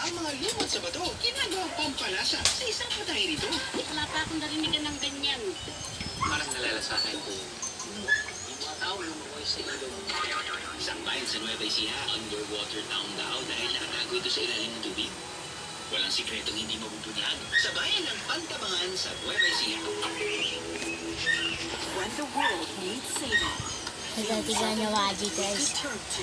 Ang mga lumot sa bato, ginagawang pampalasa sa isang patahe nito. Wala pa akong narinigan ng ganyan. Parang nalalasahan ko. Yung mga tao lumukoy sa ilong. Isang bayan sa Nueva Ecija, underwater town daw dahil nakatago ito sa ilalim ng tubig. Walang sikretong hindi mabubunyag sa bayan ng Pantabangan sa Nueva Ecija. When the world needs saving, Nagatiga na waji guys. turn to.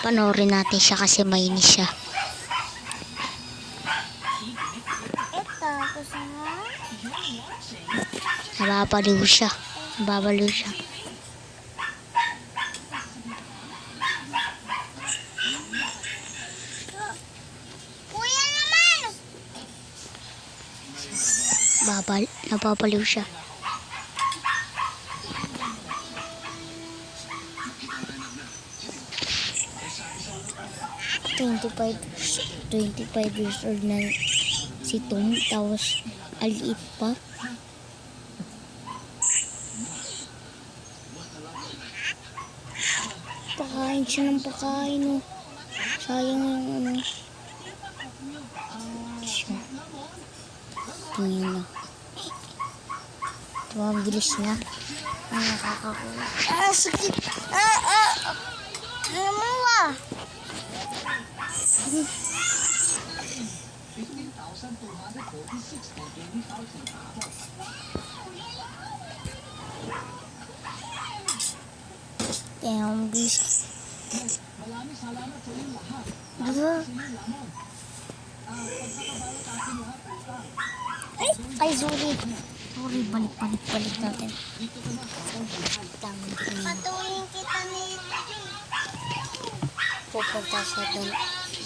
Panoorin natin siya kasi mainis siya. Nababaliw siya. Nababaliw siya. Nababaliw siya. Twenty-five years old na si Tom, tapos aliit pa. Pakain siya ng pakain, oh. Sayang yung ano. Siya. Tingin na. Tumabilis na. Ang nakakakuha. Sakit! Ano mo ba? Damn, bis. Diba? Ay, sorry. Sorry, balik natin. Patuloy kita nito. Pupunta siya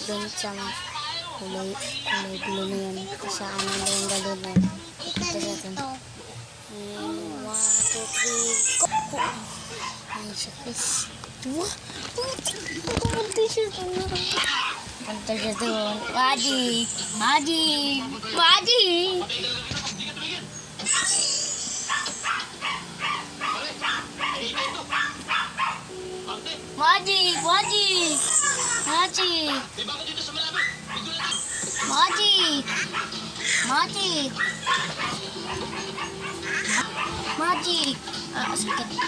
doon sa kulay blue na yan. Sa anong yung galon na. Pupunta siya doon. 1, 2, 3, go! Ay, siya guys. Pupunta siya doon. Pupunta siya doon. Magic! Magic! Sakit.